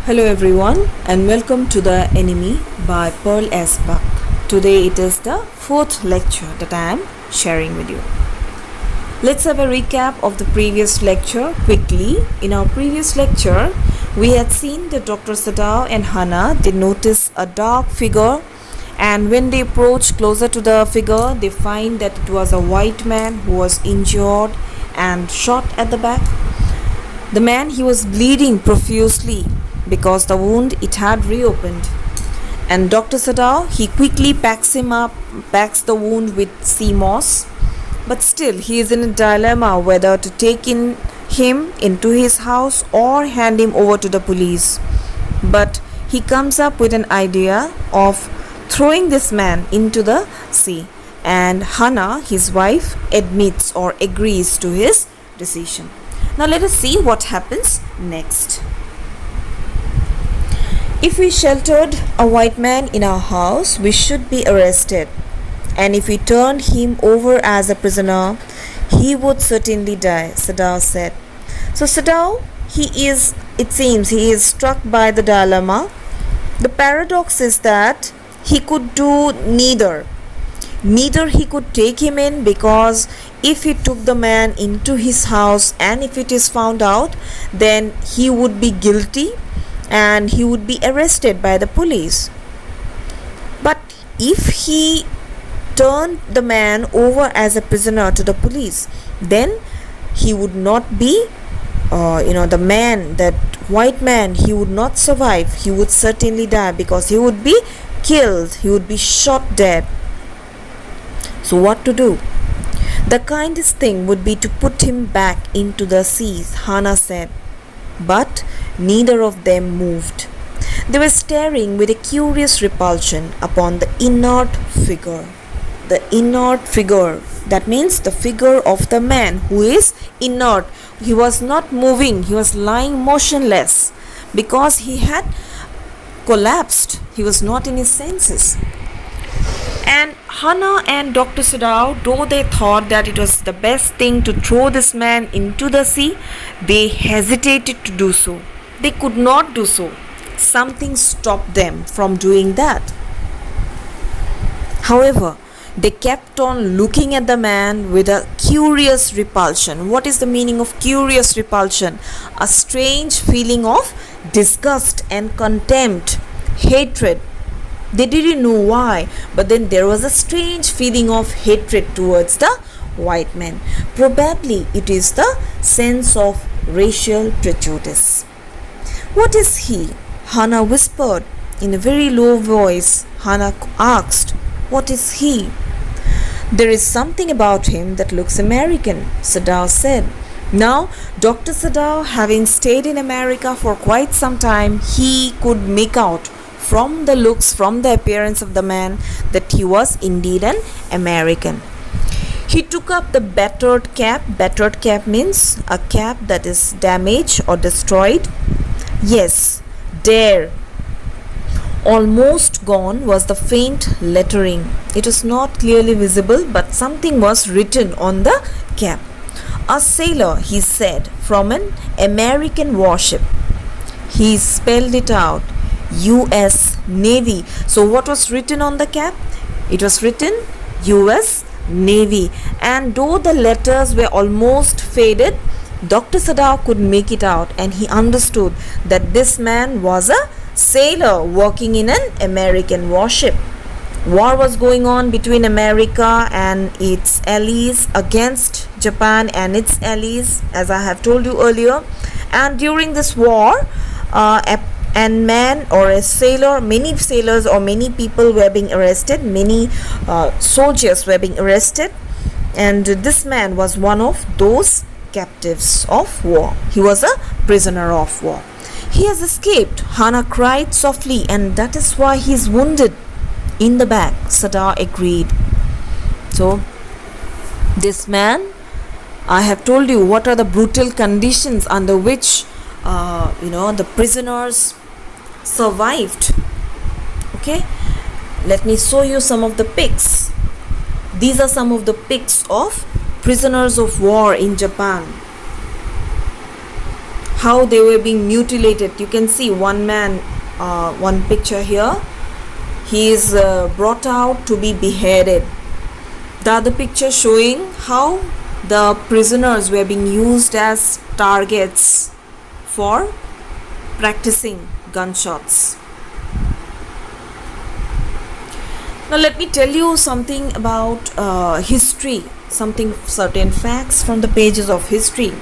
Hello everyone and welcome to The Enemy by Pearl S. Buck. Today it is the fourth lecture that I am sharing with you. Let's have a recap of the previous lecture quickly. In our previous lecture, we had seen that Dr. Sadao and Hannah, they notice a dark figure, and when they approach closer to the figure, they find that it was a white man who was injured and shot at the back. The man, he was bleeding profusely because the wound, it had reopened. And Dr. Sadao, he quickly packs the wound with sea moss. But still, he is in a dilemma whether to take him into his house or hand him over to the police. But he comes up with an idea of throwing this man into the sea. And Hannah, his wife, admits or agrees to his decision. Now let us see what happens next. If we sheltered a white man in our house, we should be arrested. And if we turned him over as a prisoner, he would certainly die, Sadao said. So Sadao, it seems he is struck by the dilemma. The paradox is that he could do neither. Neither he could take him in, because if he took the man into his house and if it is found out, then he would be guilty and he would be arrested by the police. But if he turned the man over as a prisoner to the police, then he would not be the man, that white man, he would not survive. He would certainly die because he would be killed, he would be shot dead. So what to do? The kindest thing would be to put him back into the seas, Hannah said. But neither of them moved. They were staring with a curious repulsion upon the inert figure. The inert figure, that means the figure of the man who is inert. He was not moving, he was lying motionless because he had collapsed. He was not in his senses. And Hannah and Dr. Sadao, though they thought that it was the best thing to throw this man into the sea, they hesitated to do so. They could not do so. Something stopped them from doing that. However, they kept on looking at the man with a curious repulsion. What is the meaning of curious repulsion? A strange feeling of disgust and contempt, hatred. They didn't know why, but then there was a strange feeling of hatred towards the white man. Probably it is the sense of racial prejudice. What is he? Hannah whispered. In a very low voice, Hannah asked, "What is he?" "There is something about him that looks American," Sadao said. Now, Dr. Sadao, having stayed in America for quite some time, he could make out from the looks, from the appearance of the man, that he was indeed an American. He took up the battered cap. Battered cap means a cap that is damaged or destroyed. Yes, there, almost gone, was the faint lettering. It was not clearly visible, but something was written on the cap. "A sailor," he said, "from an American warship." He spelled it out. U.S. Navy. So what was written on the cap? It was written U.S. Navy. And though the letters were almost faded, Dr. Sadao could make it out, and he understood that this man was a sailor working in an American warship. War was going on between America and its allies against Japan and its allies, as I have told you earlier. And during this war, and man or a sailor, many sailors or many people were being arrested, many soldiers were being arrested, and this man was one of those captives of war. He was a prisoner of war. "He has escaped," Hannah cried softly, "and that is why he is wounded in the back," Sadao agreed. So this man, I have told you what are the brutal conditions under which the prisoners survived. Okay, let me show you some of the pics. These are some of the pics of prisoners of war in Japan. how they were being mutilated. You can see one man, one picture here. He is brought out to be beheaded. The other picture showing how the prisoners were being used as targets for practicing gunshots. Now let me tell you something about history, certain facts from the pages of history.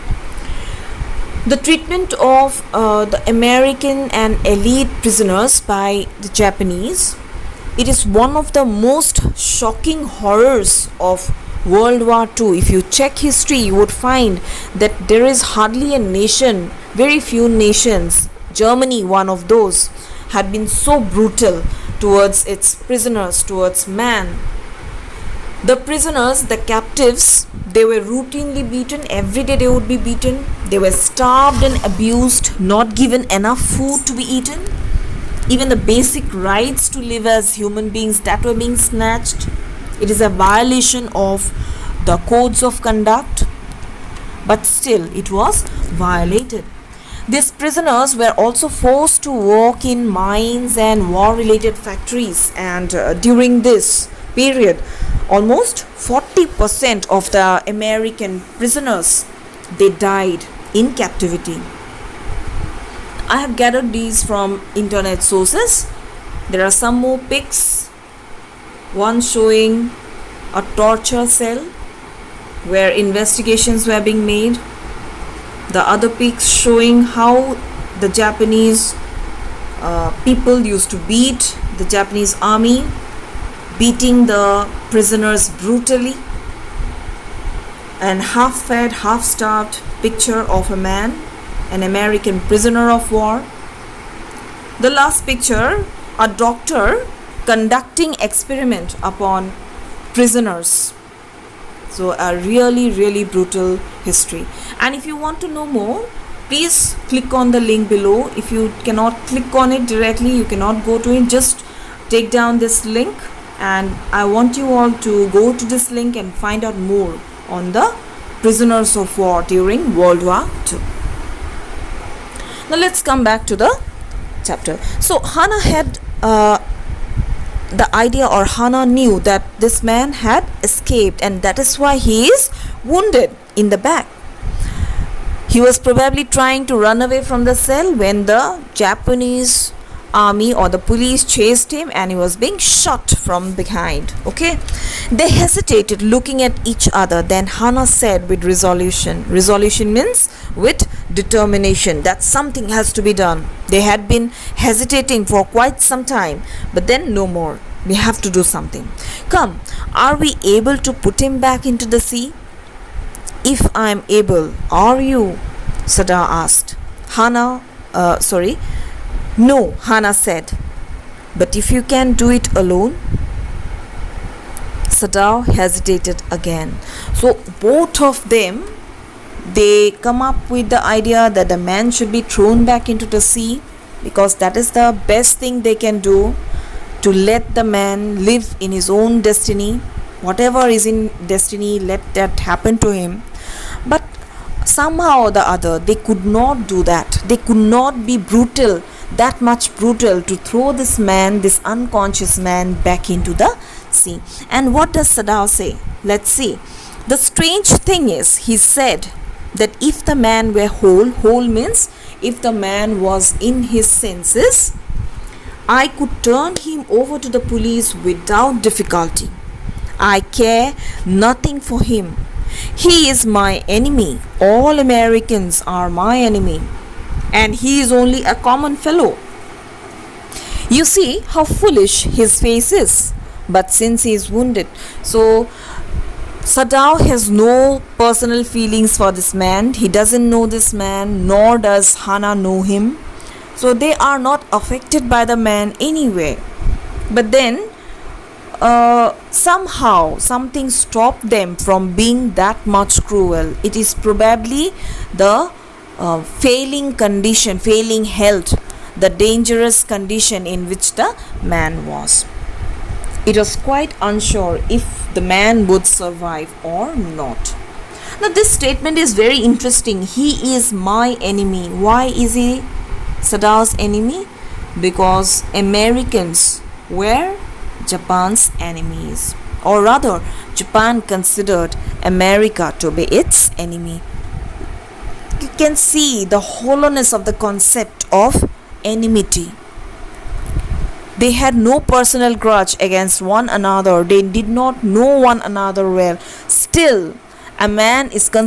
The treatment of the American and elite prisoners by the Japanese, it is one of the most shocking horrors of World War II. If you check history, you would find that there is hardly a nation, very few nations, Germany one of those, had been so brutal towards its prisoners, towards man. The prisoners, the captives, they were routinely beaten. Every day they would be beaten. They were starved and abused, not given enough food to be eaten. Even the basic rights to live as human beings, that were being snatched. It is a violation of the codes of conduct, but still it was violated. These prisoners were also forced to work in mines and war-related factories, and during this period, almost 40% of the American prisoners, they died in captivity. I have gathered these from internet sources. There are some more pics. One showing a torture cell where investigations were being made. The other pics showing how the Japanese people used to beat the Japanese army, beating the prisoners brutally. And half-fed, half-starved picture of a man, an American prisoner of war. The last picture, a doctor conducting experiment upon prisoners. So a really brutal history. And if you want to know more, please click on the link below. If you cannot click on it directly, you cannot go to it, just take down this link, and I want you all to go to this link and find out more on the prisoners of war during World War II. Now let's come back to the chapter. So Hana had the idea, or Hana knew that this man had escaped, and that is why he is wounded in the back. He was probably trying to run away from the cell when the Japanese army or the police chased him, and he was being shot from behind. Okay, they hesitated, looking at each other. Then Hana said with resolution means with determination, that something has to be done. They had been hesitating for quite some time, but then no more. We have to do something. Come, are we able to put him back into the sea? If I am able, are you? Sada asked. No, Hana said. But if you can do it alone? Sadao hesitated again. So both of them, they come up with the idea that the man should be thrown back into the sea, because that is the best thing they can do, to let the man live in his own destiny. Whatever is in destiny, let that happen to him. But somehow or the other, they could not do that. They could not be brutal, that much brutal, to throw this man, this unconscious man, back into the sea. And what does Sadao say? Let's see. The strange thing is, he said that if the man were whole means if the man was in his senses, I could turn him over to the police without difficulty. I care nothing for him. He is my enemy. All Americans are my enemy, and he is only a common fellow. You see how foolish his face is. But since he is wounded, so Sadao has no personal feelings for this man. He doesn't know this man, nor does Hana know him. So they are not affected by the man anyway. But then somehow something stopped them from being that much cruel. It is probably the failing condition, failing health, the dangerous condition in which the man was. It was quite unsure if the man would survive or not. Now this statement is very interesting. He is my enemy. Why is he Sadao's enemy? Because Americans were Japan's enemies, or rather Japan considered America to be its enemy. You can see the hollowness of the concept of enmity. They had no personal grudge against one another. They did not know one another well. Still, a man is a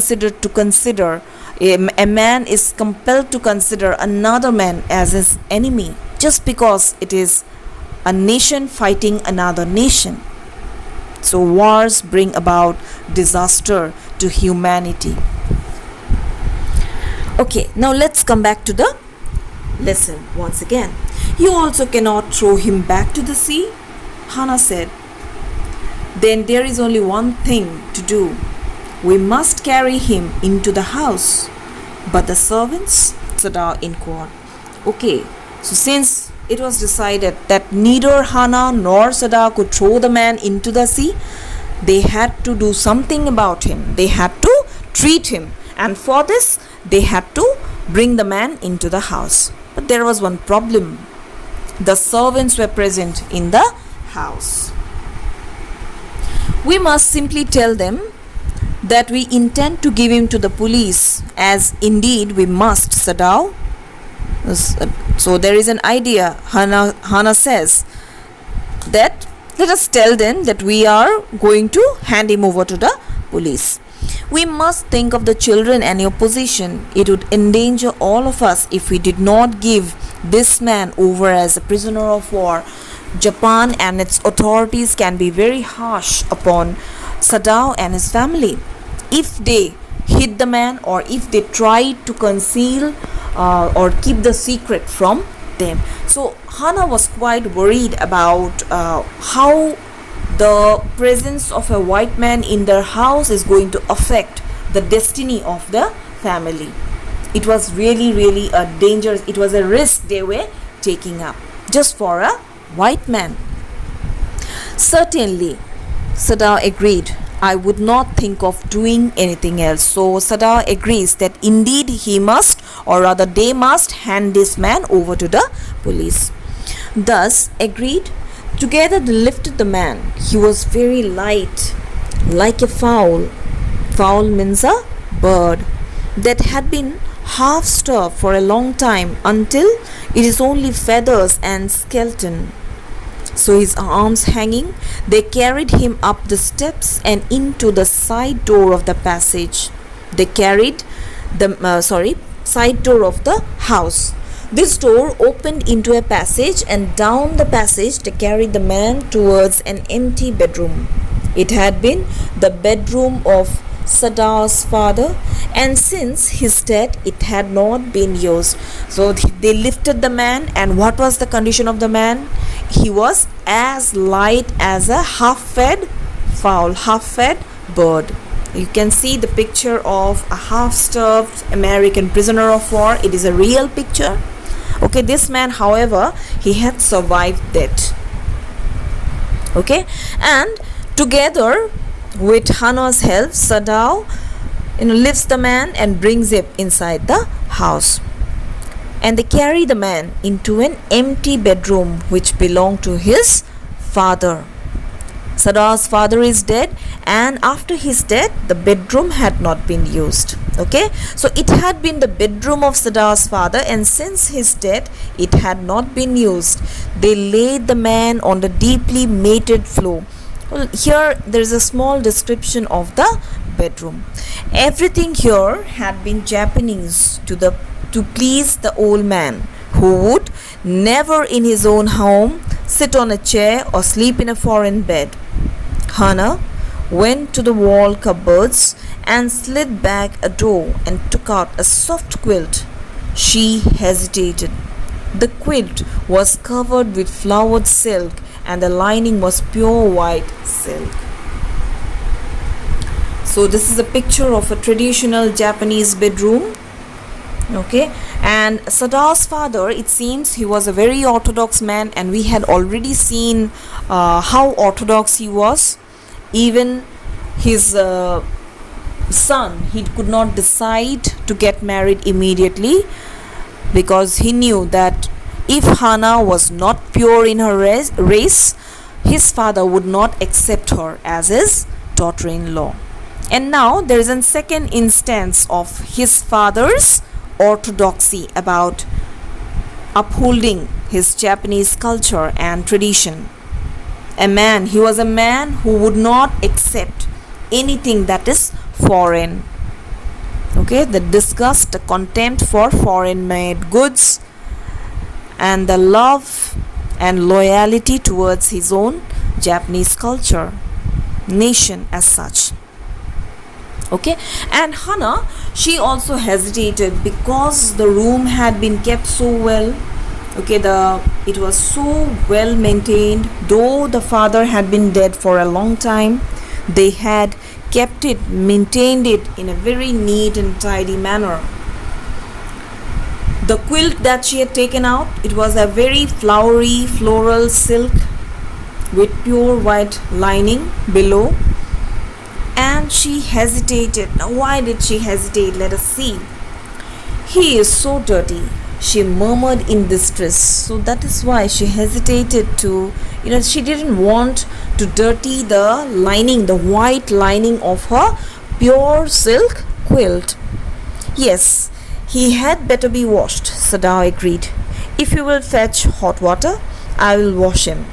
man is compelled to consider another man as his enemy just because it is a nation fighting another nation. So wars bring about disaster to humanity. Okay, now let's come back to the lesson once again. You also cannot throw him back to the sea, Hana said. Then there is only one thing to do. We must carry him into the house. But the servants? Sadao inquired. Okay, so since it was decided that neither Hana nor Sadao could throw the man into the sea, they had to do something about him. They had to treat him. And for this, they had to bring the man into the house. But there was one problem. The servants were present in the house. We must simply tell them that we intend to give him to the police, as indeed we must, Sadao. So there is an idea. Hana says that let us tell them that we are going to hand him over to the police. We must think of the children and your position. It would endanger all of us if we did not give this man over as a prisoner of war. Japan and its authorities can be very harsh upon Sadao and his family if they hid the man, or if they tried to conceal or keep the secret from them. So Hana was quite worried about how the presence of a white man in their house is going to affect the destiny of the family. It was really a dangerous, it was a risk they were taking up just for a white man. Certainly, Sadao agreed. I would not think of doing anything else. So Sadao agrees that indeed he must, or rather they must, hand this man over to the police. Thus agreed, together they lifted the man. He was very light, like a fowl. Fowl means a bird that had been half starved for a long time until it is only feathers and skeleton. So his arms hanging, they carried him up the steps and into the side door of the passage. They carried the side door of the house. This door opened into a passage, and down the passage they carried the man towards an empty bedroom. It had been the bedroom of Sadao's father, and since his death it had not been used. So they lifted the man, and what was the condition of the man? He was as light as a half-fed fowl, half-fed bird. You can see the picture of a half-starved American prisoner of war. It is a real picture. Okay, this man, however, he had survived death. Okay, and together with Hana's help, Sadao lifts the man and brings him inside the house. And they carry the man into an empty bedroom which belonged to his father. Sadao's father is dead, and after his death the bedroom had not been used. Okay, so it had been the bedroom of Sadao's father, and since his death it had not been used. They laid the man on the deeply matted floor. Well, here there is a small description of the bedroom. Everything here had been Japanese to please the old man, who would never in his own home sit on a chair or sleep in a foreign bed. Hana went to the wall cupboards and slid back a door and took out a soft quilt. She hesitated. The quilt was covered with flowered silk, and the lining was pure white silk. So this is a picture of a traditional Japanese bedroom. Okay, and Sadao's father, it seems he was a very orthodox man, and we had already seen how orthodox he was. Even his son, he could not decide to get married immediately, because he knew that if Hannah was not pure in her race, his father would not accept her as his daughter-in-law. And now there is a second instance of his father's orthodoxy about upholding his Japanese culture and tradition. He was a man who would not accept anything that is foreign. Okay, the disgust, the contempt for foreign made goods, and the love and loyalty towards his own Japanese culture, nation as such. Okay, and Hannah, she also hesitated because the room had been kept so well. Okay, it was so well maintained. Though the father had been dead for a long time, they had kept it, maintained it in a very neat and tidy manner. The quilt that she had taken out, it was a very flowery floral silk with pure white lining below. And she hesitated. Now, why did she hesitate? Let us see. "He is so dirty," she murmured in distress. So that is why she hesitated to, she didn't want to dirty the lining, the white lining of her pure silk quilt. "Yes, he had better be washed," Sadao agreed. "If you will fetch hot water, I will wash him."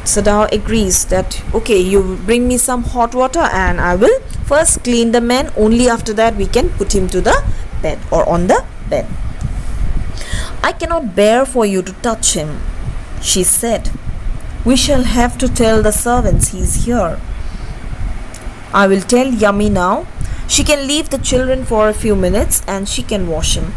Sadao agrees that, okay, you bring me some hot water and I will first clean the man. Only after that we can put him to the bed or on the bed. "I cannot bear for you to touch him," she said. "We shall have to tell the servants he is here." "I will tell Yummy now. She can leave the children for a few minutes and she can wash him."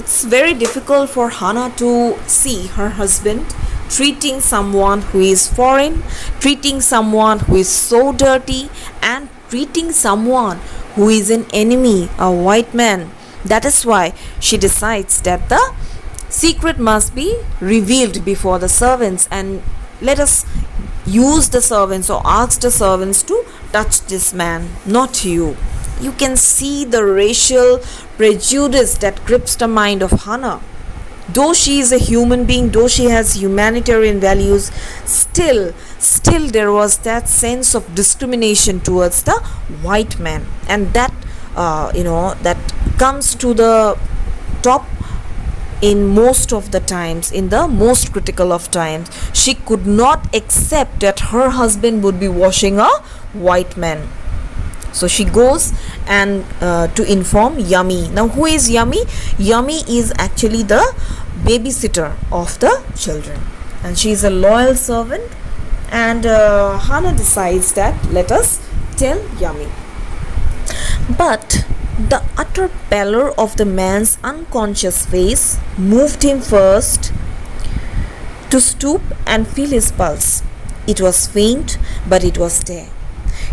It's very difficult for Hannah to see her husband treating someone who is foreign, treating someone who is so dirty, and treating someone who is an enemy, a white man. That is why she decides that the secret must be revealed before the servants, and let us use the servants or ask the servants to touch this man, not you. You can see the racial prejudice that grips the mind of Hannah. Though she is a human being, though she has humanitarian values, still there was that sense of discrimination towards the white man, and that that comes to the top in most of the times, in the most critical of times. She could not accept that her husband would be washing a white man. So she goes and to inform Yummy. Now, who is Yummy? Yummy is actually the babysitter of the children, and she is a loyal servant. And Hannah decides that let us tell Yummy. But the utter pallor of the man's unconscious face moved him first to stoop and feel his pulse. It was faint, but it was there.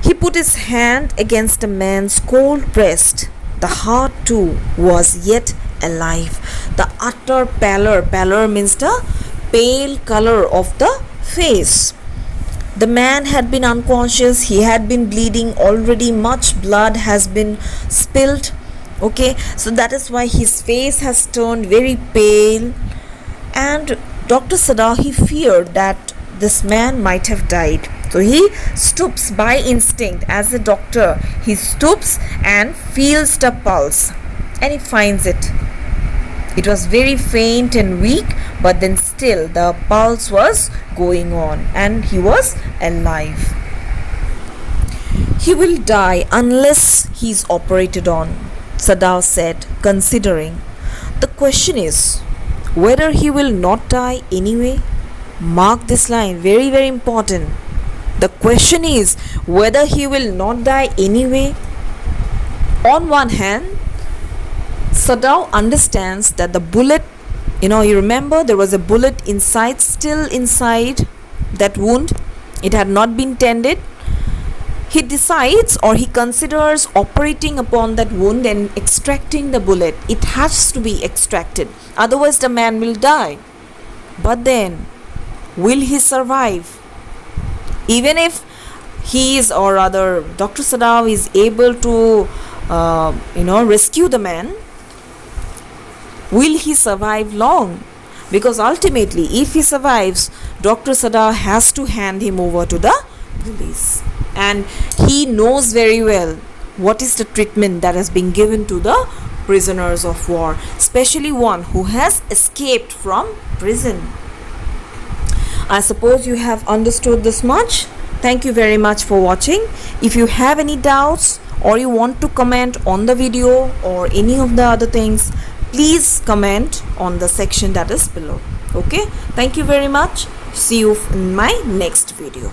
He put his hand against the man's cold breast. The heart too was yet alive. The utter pallor means the pale color of the face. The man had been unconscious, he had been bleeding already, much blood has been spilled. Okay, so that is why his face has turned very pale, and Dr. Sadao, he feared that this man might have died. So he stoops by instinct. As a doctor, he stoops and feels the pulse, and he finds it. It was very faint and weak, but then still the pulse was going on and he was alive. "He will die unless he is operated on," Sadao said, considering. "The question is whether he will not die anyway." Mark this line, very, very important. The question is whether he will not die anyway. On one hand, Sadao understands that the bullet, you remember there was a bullet still inside that wound. It had not been tended. He decides, or he considers, operating upon that wound and extracting the bullet. It has to be extracted, otherwise the man will die. But then, will he survive? Even if he is, or rather Dr. Sadaf is able to rescue the man, will he survive long? Because ultimately, if he survives, Dr. Sadaf has to hand him over to the police, and he knows very well what is the treatment that has been given to the prisoners of war, especially one who has escaped from prison. I suppose you have understood this much. Thank you very much for watching. If you have any doubts or you want to comment on the video or any of the other things, please comment on the section that is below. Okay, thank you very much. See you in my next video.